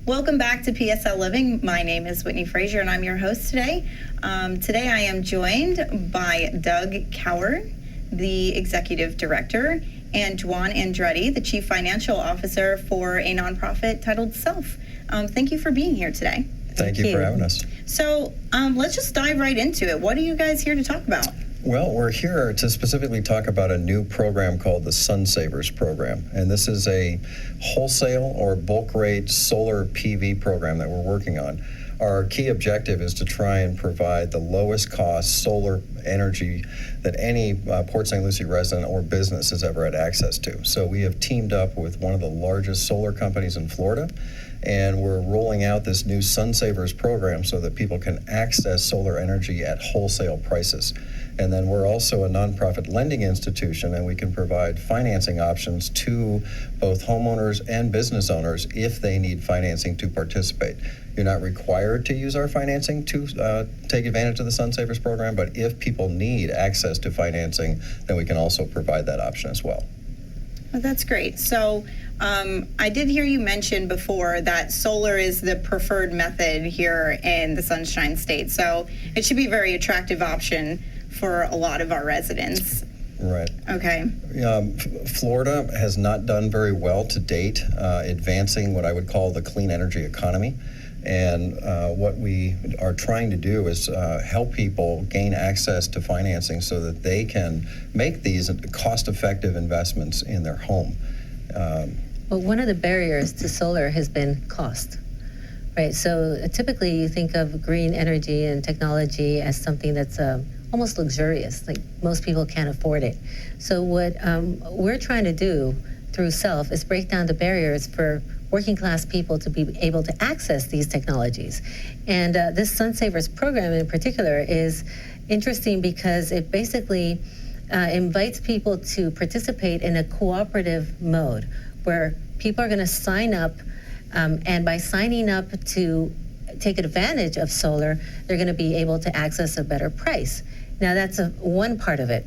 Welcome back to PSL Living. My name is Whitney Frazier, and I'm your host today. Today I am joined by Doug Coward, the Executive Director, and Juan Andretti, the Chief Financial Officer for a nonprofit titled Self. Thank you for being here today. Thank you for having us. So let's just dive right into it. What are you guys here to talk about? Well, we're here to specifically talk about a new program called the Sun Savers Program. And this is a wholesale or bulk rate solar PV program that we're working on. Our key objective is to try and provide the lowest cost solar energy that any Port St. Lucie resident or business has ever had access to. So we have teamed up with one of the largest solar companies in Florida, and we're rolling out this new Sun Savers program so that people can access solar energy at wholesale prices. And then we're also a nonprofit lending institution, and we can provide financing options to both homeowners and business owners if they need financing to participate. You're not required to use our financing to take advantage of the Sun Savers program, but if people need access to financing, then we can also provide that option as well. Well, that's great. So I did hear you mention before that solar is the preferred method here in the Sunshine State. So it should be a very attractive option for a lot of our residents. Right. Okay. Florida has not done very well to date advancing what I would call the clean energy economy. And what we are trying to do is help people gain access to financing so that they can make these cost-effective investments in their home. Well, one of the barriers to solar has been cost, right? So typically you think of green energy and technology as something that's almost luxurious, like most people can't afford it. So what we're trying to do through Self is break down the barriers for working class people to be able to access these technologies. And this Sun Savers program in particular is interesting because it basically invites people to participate in a cooperative mode where people are going to sign up, and by signing up to take advantage of solar, they're going to be able to access a better price. Now that's one part of it.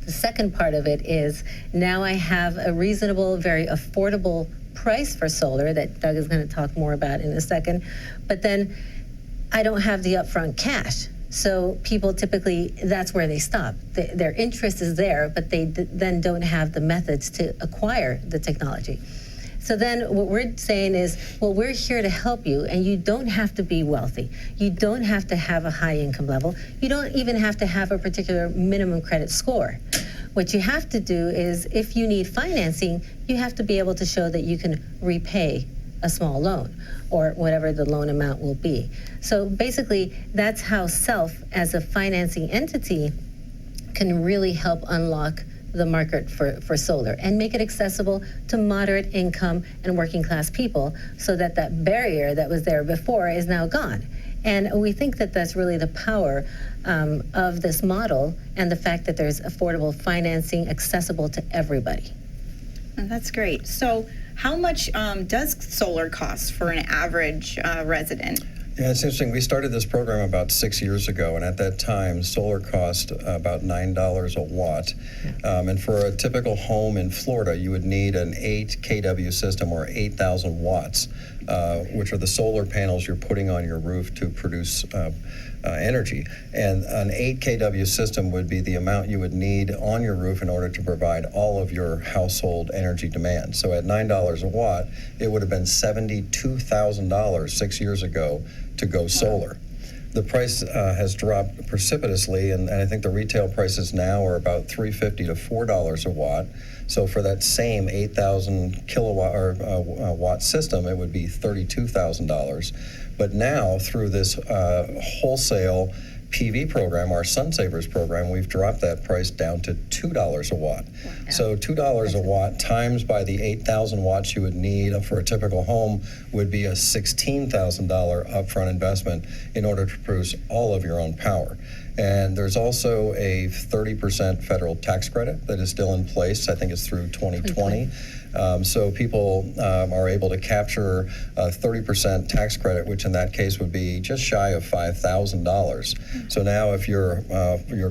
The second part of it is now I have a reasonable, very affordable price for solar that Doug is going to talk more about in a second, but then I don't have the upfront cash. So people typically, that's where they stop. Their interest is there, but they then don't have the methods to acquire the technology. So then what we're saying is, well, we're here to help you, and you don't have to be wealthy. You don't have to have a high income level. You don't even have to have a particular minimum credit score. What you have to do is, if you need financing, you have to be able to show that you can repay a small loan or whatever the loan amount will be. So basically, that's how Self, as a financing entity, can really help unlock the market for solar and make it accessible to moderate income and working class people so that that barrier that was there before is now gone. And we think that that's really the power of this model and the fact that there's affordable financing accessible to everybody. And that's great. So how much does solar cost for an average resident? Yeah, it's interesting. We started this program about 6 years ago, and at that time, solar cost about $9 a watt. And for a typical home in Florida, you would need an 8 kW system or 8,000 watts, which are the solar panels you're putting on your roof to produce energy. And an 8 kW system would be the amount you would need on your roof in order to provide all of your household energy demand. So at $9 a watt, it would have been $72,000 6 years ago to go solar. The price has dropped precipitously, and I think the retail prices now are about $3.50 to $4 a watt. So for that same 8,000 kilowatt or watt system, it would be $32,000. But now through this wholesale PV program, our Sun Savers program, we've dropped that price down to $2 a watt. Wow. So $2 a watt times by the 8,000 watts you would need for a typical home would be a $16,000 upfront investment in order to produce all of your own power. And there's also a 30% federal tax credit that is still in place. I think it's through 2020. So people are able to capture a 30% tax credit, which in that case would be just shy of $5,000. So now if your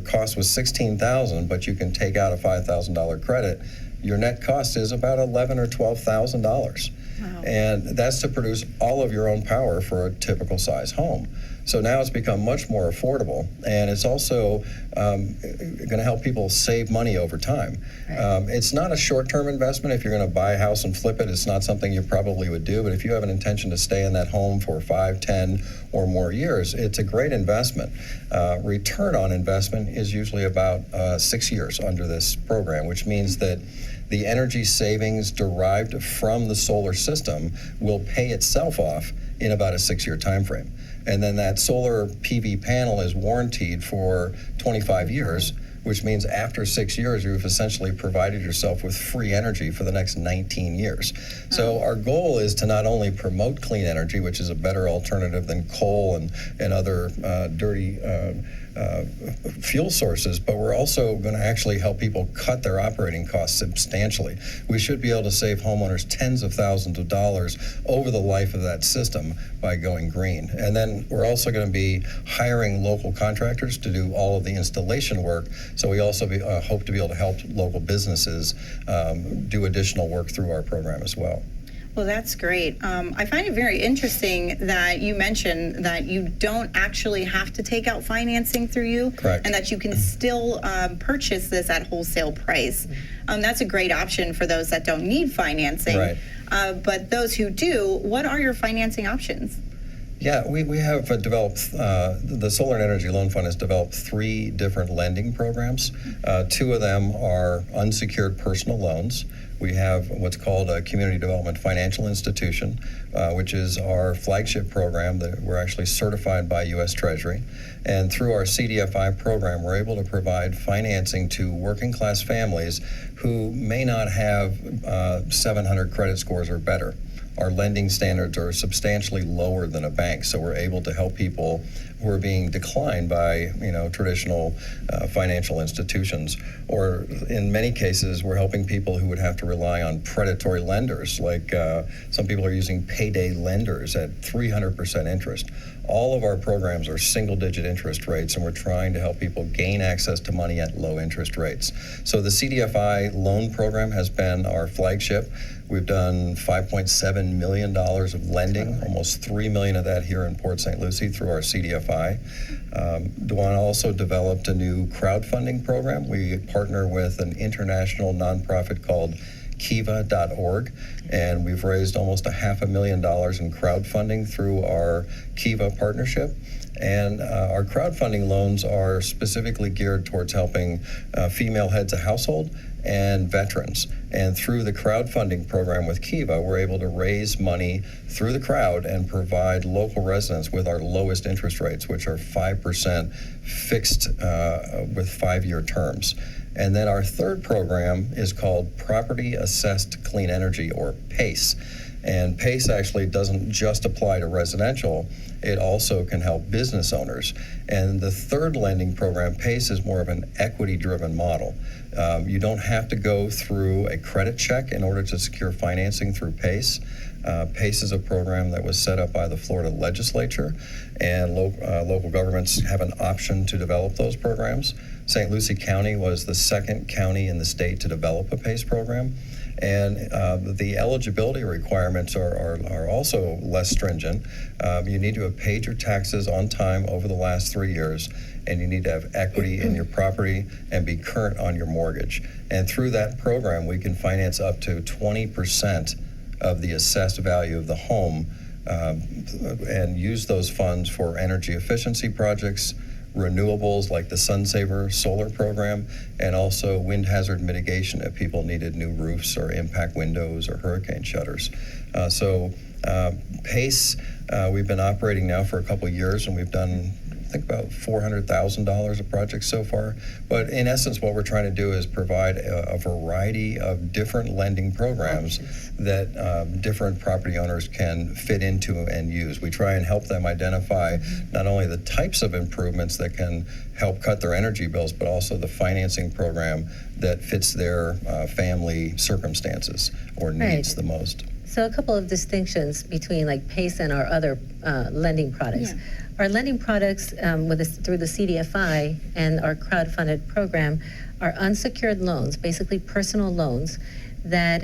cost was $16,000, but you can take out a $5,000 credit, your net cost is about $11,000 or $12,000. Wow. And that's to produce all of your own power for a typical size home. So now it's become much more affordable, and it's also going to help people save money over time. Right. It's not a short-term investment. If you're going to buy a house and flip it, it's not something you probably would do. But if you have an intention to stay in that home for 5, 10, or more years, it's a great investment. Return on investment is usually about 6 years under this program, which means that the energy savings derived from the solar system will pay itself off in about a 6-year time frame. And then that solar PV panel is warrantied for 25 years, which means after 6 years, you've essentially provided yourself with free energy for the next 19 years. So our goal is to not only promote clean energy, which is a better alternative than coal and other dirty fuel sources, but we're also going to actually help people cut their operating costs substantially. We should be able to save homeowners tens of thousands of dollars over the life of that system by going green. And then we're also going to be hiring local contractors to do all of the installation work. So we also hope to be able to help local businesses do additional work through our program as well. Well, that's great. I find it very interesting that you mentioned that you don't actually have to take out financing through you. Correct. And that you can still purchase this at wholesale price. That's a great option for those that don't need financing. Right. But those who do, what are your financing options? Yeah, we have developed, the Solar and Energy Loan Fund has developed 3 different lending programs. 2 of them are unsecured personal loans. We have what's called a Community Development Financial Institution, which is our flagship program that we're actually certified by U.S. Treasury. And through our CDFI program, we're able to provide financing to working class families who may not have 700 credit scores or better. Our lending standards are substantially lower than a bank, so we're able to help people who are being declined by, traditional financial institutions. Or in many cases, we're helping people who would have to rely on predatory lenders, like some people are using payday lenders at 300% interest. All of our programs are single-digit interest rates, and we're trying to help people gain access to money at low interest rates. So the CDFI loan program has been our flagship. We've done $5.7 million of lending, almost $3 million of that here in Port St. Lucie through our CDFI. Dwan also developed a new crowdfunding program. We partner with an international nonprofit called Kiva.org, and we've raised almost $500,000 in crowdfunding through our Kiva partnership. And our crowdfunding loans are specifically geared towards helping female heads of household and veterans. And through the crowdfunding program with Kiva, we're able to raise money through the crowd and provide local residents with our lowest interest rates, which are 5% fixed with 5-year terms. And then our third program is called Property Assessed Clean Energy, or PACE. And PACE actually doesn't just apply to residential, it also can help business owners. And the third lending program, PACE, is more of an equity-driven model. You don't have to go through a credit check in order to secure financing through PACE. PACE is a program that was set up by the Florida legislature, and local governments have an option to develop those programs. St. Lucie County was the second county in the state to develop a PACE program. And the eligibility requirements are also less stringent. You need to have paid your taxes on time over the last 3 years, and you need to have equity in your property and be current on your mortgage. And through that program, we can finance up to 20% of the assessed value of the home and use those funds for energy efficiency projects, renewables like the Sun Saver solar program, and also wind hazard mitigation if people needed new roofs or impact windows or hurricane shutters. PACE, we've been operating now for a couple of years, and we've done, I think, about $400,000 of projects so far. But in essence, what we're trying to do is provide a variety of different lending programs that different property owners can fit into and use. We try and help them identify not only the types of improvements that can help cut their energy bills, but also the financing program that fits their family circumstances or needs the most. So a couple of distinctions between like PACE and our other lending products. Yeah. Our lending products through the CDFI and our crowdfunded program are unsecured loans, basically personal loans that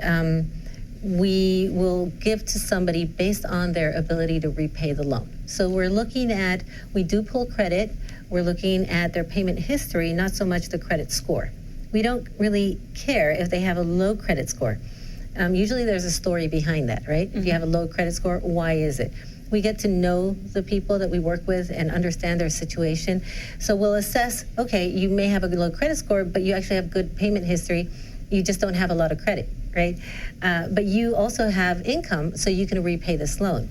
we will give to somebody based on their ability to repay the loan. So we do pull credit, we're looking at their payment history, not so much the credit score. We don't really care if they have a low credit score. Usually there's a story behind that, right? If you have a low credit score, why is it? We get to know the people that we work with and understand their situation. So we'll assess, okay, you may have a low credit score, but you actually have good payment history. You just don't have a lot of credit, right? But you also have income, so you can repay this loan.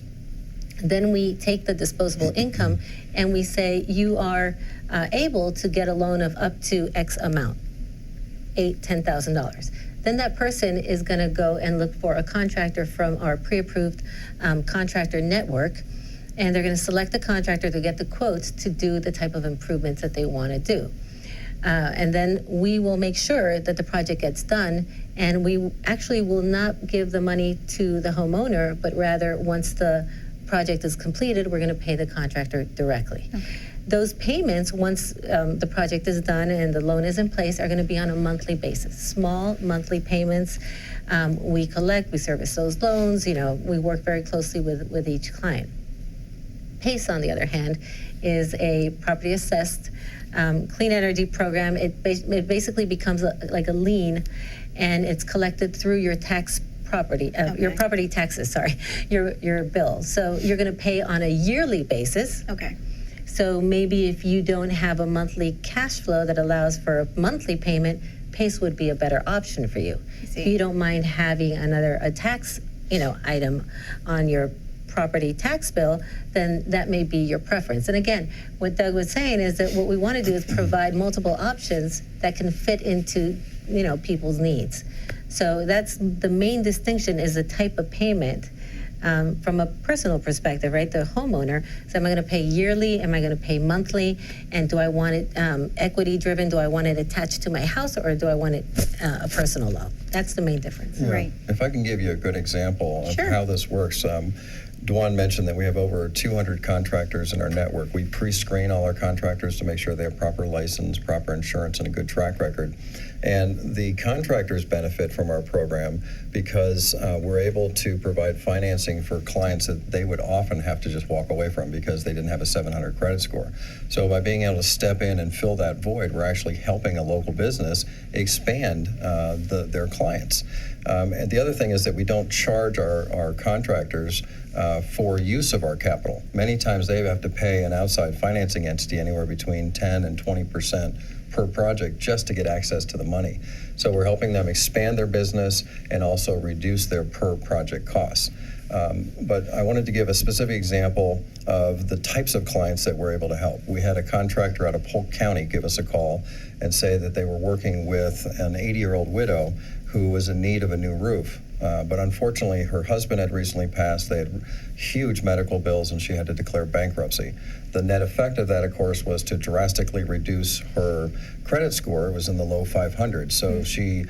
Then we take the disposable income and we say you are able to get a loan of up to X amount, $8,000, $10,000. Then that person is going to go and look for a contractor from our pre-approved contractor network, and they're going to select the contractor to get the quotes to do the type of improvements that they want to do. And then we will make sure that the project gets done, and we actually will not give the money to the homeowner, but rather once the project is completed, we're going to pay the contractor directly. Okay. Those payments, once the project is done and the loan is in place, are going to be on a monthly basis. Small monthly payments. We collect, we service those loans. We work very closely with each client. PACE, on the other hand, is a property assessed clean energy program. It basically becomes like a lien, and it's collected through your your property taxes. Your bill. So you're going to pay on a yearly basis. Okay. So maybe if you don't have a monthly cash flow that allows for a monthly payment, PACE would be a better option for you. If you don't mind having a tax, item on your property tax bill, then that may be your preference. And again, what Doug was saying is that what we want to do is provide multiple options that can fit into, people's needs. So that's the main distinction, is the type of payment. From a personal perspective, right? The homeowner, so am I going to pay yearly? Am I going to pay monthly? And do I want it equity driven? Do I want it attached to my house, or do I want it a personal loan? That's the main difference. Yeah. Right. If I can give you a good example of Sure. how this works. Dwan mentioned that we have over 200 contractors in our network. We pre-screen all our contractors to make sure they have proper license, proper insurance, and a good track record. And the contractors benefit from our program because we're able to provide financing for clients that they would often have to just walk away from because they didn't have a 700 credit score. So by being able to step in and fill that void, we're actually helping a local business expand their clients. And the other thing is that we don't charge our contractors for use of our capital. Many times they have to pay an outside financing entity anywhere between 10 and 20% per project just to get access to the money. So we're helping them expand their business and also reduce their per project costs. But I wanted to give a specific example of the types of clients that we're able to help. We had a contractor out of Polk County give us a call and say that they were working with an 80-year-old widow who was in need of a new roof. But unfortunately, her husband had recently passed. They had huge medical bills, and she had to declare bankruptcy. The net effect of that, of course, was to drastically reduce her credit score. It was in the low 500s. So she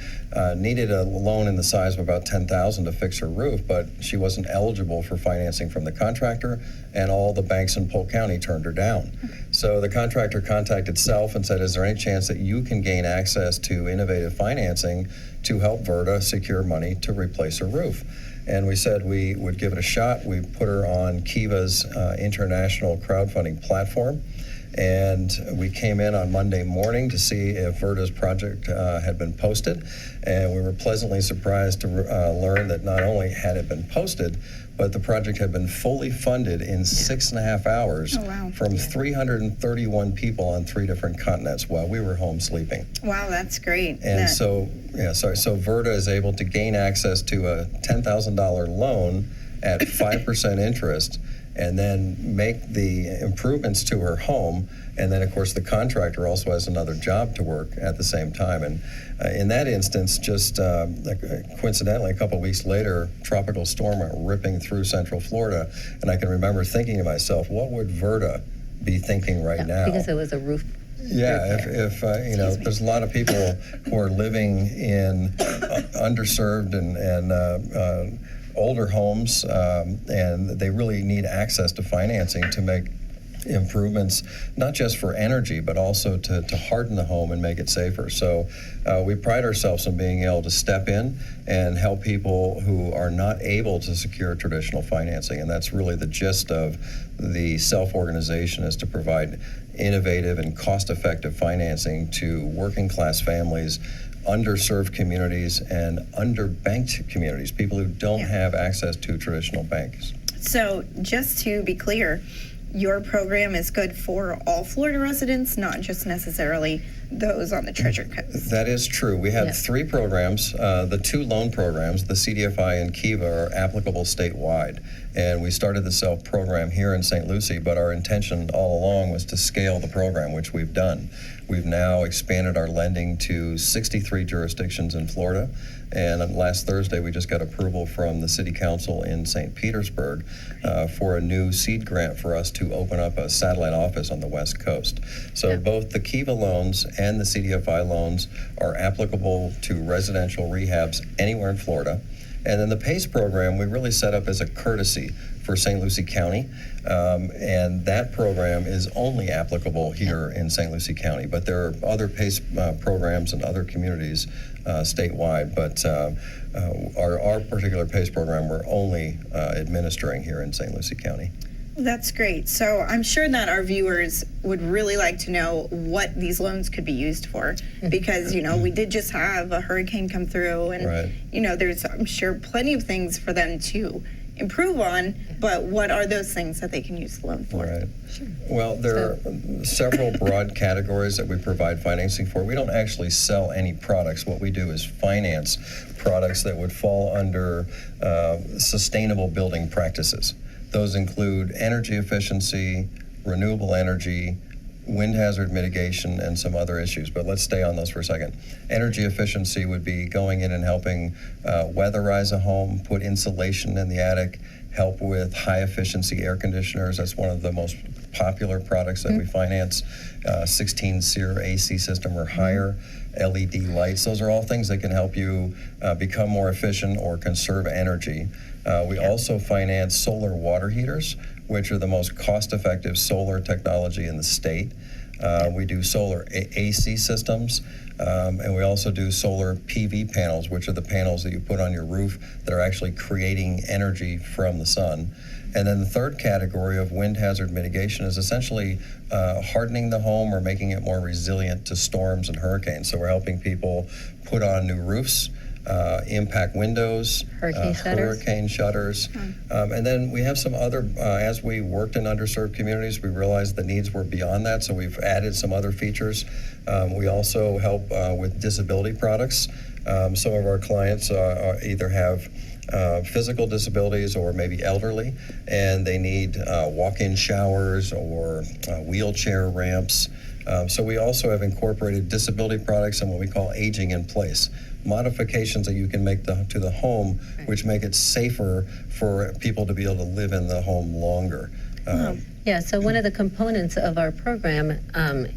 needed a loan in the size of about $10,000 to fix her roof, but she wasn't eligible for financing from the contractor, and all the banks in Polk County turned her down. So the contractor contacted Self and said, is there any chance that you can gain access to innovative financing to help Verda secure money to replace her roof? And we said we would give it a shot. We put her on Kiva's international crowdfunding platform. And we came in on Monday morning to see if Verda's project had been posted. And we were pleasantly surprised to learn that not only had it been posted, but the project had been fully funded in 6.5 hours from 331 people on 3 different continents while we were home sleeping. Wow, that's great. And so Verda is able to gain access to a $10,000 loan at 5% interest, and then make the improvements to her home. And then, of course, the contractor also has another job to work at the same time. And in that instance, just coincidentally, a couple of weeks later, tropical storm went ripping through central Florida. And I can remember thinking to myself, what would Verda be thinking right now? Because it was a roof. Yeah, if there's a lot of people who are living in underserved and older homes, and they really need access to financing to make improvements, not just for energy, but also to harden the home and make it safer. So we pride ourselves in being able to step in and help people who are not able to secure traditional financing. And that's really the gist of the self-organization, is to provide innovative and cost-effective financing to working class families, underserved communities, and underbanked communities, people who don't have access to traditional banks. So just to be clear, your program is good for all Florida residents, not just necessarily those on the Treasure Coast. That is true. We have three programs. The two loan programs, the CDFI and Kiva, are applicable statewide. And we started the SELF program here in St. Lucie, but our intention all along was to scale the program, which we've done. We've now expanded our lending to 63 jurisdictions in Florida. And last Thursday, we just got approval from the City Council in St. Petersburg for a new seed grant for us to open up a satellite office on the West Coast. So both the Kiva loans and the CDFI loans are applicable to residential rehabs anywhere in Florida. And then the PACE program, we really set up as a courtesy for St. Lucie County. And that program is only applicable here in St. Lucie County. But there are other PACE programs in other communities statewide. But our particular PACE program, we're only administering here in St. Lucie County. That's great. So I'm sure that our viewers would really like to know what these loans could be used for, because, you know, we did just have a hurricane come through, and, you know, there's, I'm sure, plenty of things for them to improve on, but what are those things that they can use the loan for? Right. Sure. Well, there are several broad categories that we provide financing for. We don't actually sell any products. What we do is finance products that would fall under sustainable building practices. Those include energy efficiency, renewable energy, wind hazard mitigation, and some other issues. But let's stay on those for a second. Energy efficiency would be going in and helping weatherize a home, put insulation in the attic, help with high efficiency air conditioners. That's one of the most popular products that we finance. 16 SEER AC system or higher. LED lights. Those are all things that can help you become more efficient or conserve energy. We also finance solar water heaters, which are the most cost-effective solar technology in the state. We do solar AC systems, and we also do solar PV panels, which are the panels that you put on your roof that are actually creating energy from the sun. And then the third category of wind hazard mitigation is essentially hardening the home or making it more resilient to storms and hurricanes. So we're helping people put on new roofs, impact windows, hurricane shutters. And then we have some other, as we worked in underserved communities, we realized the needs were beyond that, so we've added some other features. We also help with disability products. Some of our clients either have physical disabilities or maybe elderly, and they need walk-in showers or wheelchair ramps. So we also have incorporated disability products and what we call aging in place, modifications that you can make to the home, which make it safer for people to be able to live in the home longer. Yeah, so one of the components of our program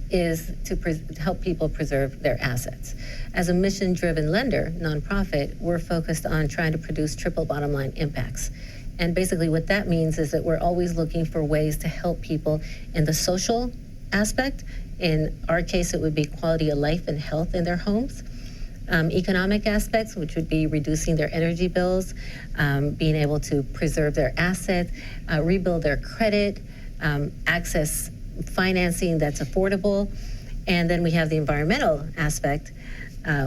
is to help people preserve their assets. As a mission-driven lender, nonprofit, we're focused on trying to produce triple bottom line impacts. And basically what that means is that we're always looking for ways to help people in the social aspect. In our case, it would be quality of life and health in their homes. Economic aspects, which would be reducing their energy bills, being able to preserve their assets, rebuild their credit, access financing that's affordable. And then we have the environmental aspect,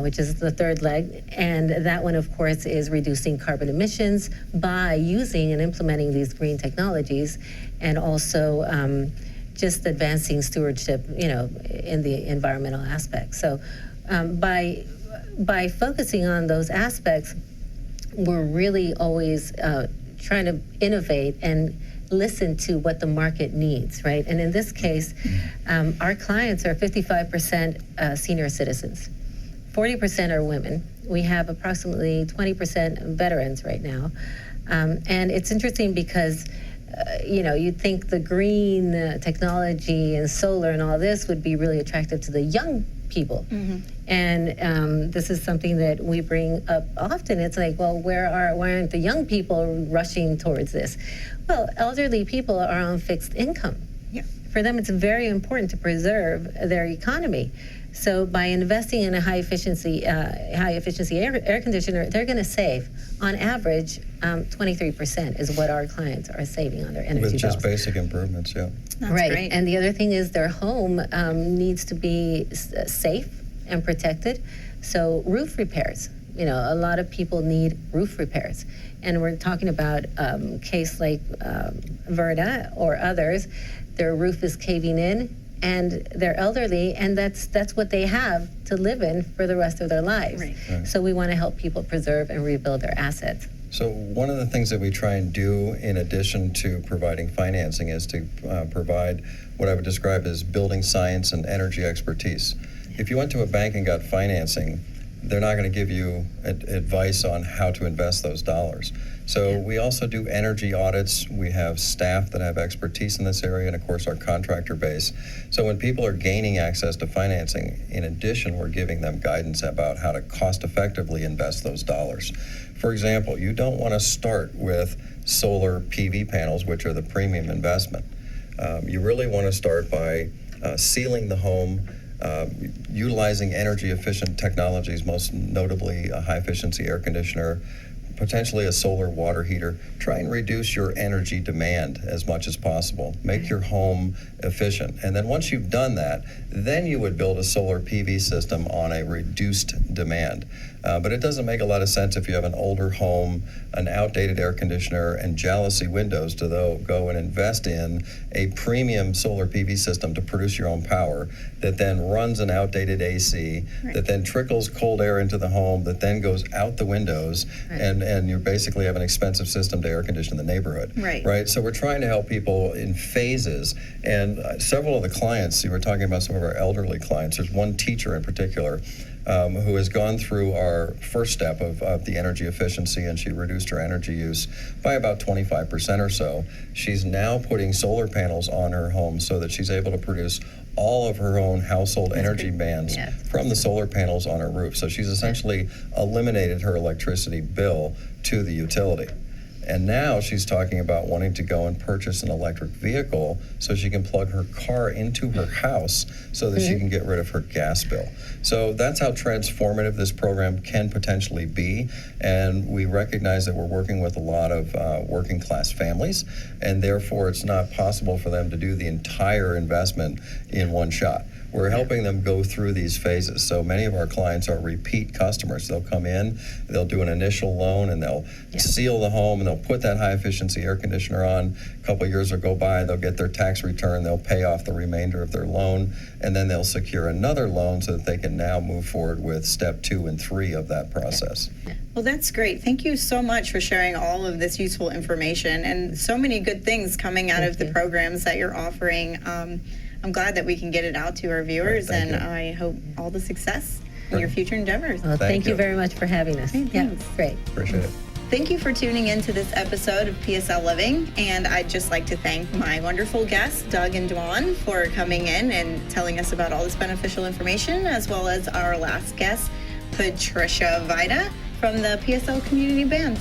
which is the third leg. And that one, of course, is reducing carbon emissions by using and implementing these green technologies, and also just advancing stewardship, you know, in the environmental aspect. So by focusing on those aspects, we're really always trying to innovate and listen to what the market needs, right? And in this case, our clients are 55% senior citizens, 40% are women. We have approximately 20% veterans right now. And it's interesting because you know, you'd think the green technology and solar and all this would be really attractive to the young people. And this is something that we bring up often. It's like, well, why aren't the young people rushing towards this? Well, elderly people are on fixed income. for them, it's very important to preserve their economy. So by investing in a high efficiency air conditioner, they're going to save, on average, 23% is what our clients are saving on their energy With bills. just basic improvements, yeah. That's Right. great. And the other thing is their home needs to be safe and protected. So roof repairs. You know, a lot of people need roof repairs. And we're talking about case like Verda or others. Their roof is caving in and they're elderly, and that's what they have to live in for the rest of their lives. Right. Right. So we want to help people preserve and rebuild their assets. So one of the things that we try and do in addition to providing financing is to provide what I would describe as building science and energy expertise. If you went to a bank and got financing, they're not going to give you advice on how to invest those dollars. So we also do energy audits. We have staff that have expertise in this area, and of course our contractor base. So when people are gaining access to financing, in addition, we're giving them guidance about how to cost effectively invest those dollars. For example, you don't want to start with solar PV panels, which are the premium investment. You really want to start by sealing the home, utilizing energy efficient technologies, most notably a high efficiency air conditioner, potentially a solar water heater. Try and reduce your energy demand as much as possible. Make your home efficient. And then once you've done that, then you would build a solar PV system on a reduced demand. But it doesn't make a lot of sense if you have an older home, an outdated air conditioner, and jalousie windows to go and invest in a premium solar PV system to produce your own power that then runs an outdated AC, that then trickles cold air into the home, that then goes out the windows, and you basically have an expensive system to air condition the neighborhood. Right. So we're trying to help people in phases. And several of the clients, you were talking about some of our elderly clients, there's one teacher in particular who has gone through our first step of the energy efficiency, and she reduced her energy use by about 25% or so. She's now putting solar panels on her home so that she's able to produce all of her own household energy bands from the solar panels on her roof. So she's essentially eliminated her electricity bill to the utility. And now she's talking about wanting to go and purchase an electric vehicle so she can plug her car into her house so that she can get rid of her gas bill. So that's how transformative this program can potentially be. And we recognize that we're working with a lot of working class families, and therefore it's not possible for them to do the entire investment in one shot. We're helping them go through these phases. So many of our clients are repeat customers. They'll come in, they'll do an initial loan, and they'll seal the home, and they'll put that high efficiency air conditioner on. A couple of years will go by, they'll get their tax return, they'll pay off the remainder of their loan, and then they'll secure another loan so that they can now move forward with step 2 and 3 of that process. Well, that's great. Thank you so much for sharing all of this useful information and so many good things coming out of the programs that you're offering. I'm glad that we can get it out to our viewers, Thank you. I hope all the success in your future endeavors. Well, thank you you. very much for having us. Yeah, thanks. great. Appreciate it. Thank you for tuning in to this episode of PSL Living, and I'd just like to thank my wonderful guests, Doug and Dwan, for coming in and telling us about all this beneficial information, as well as our last guest, Patricia Vida from the PSL Community Band.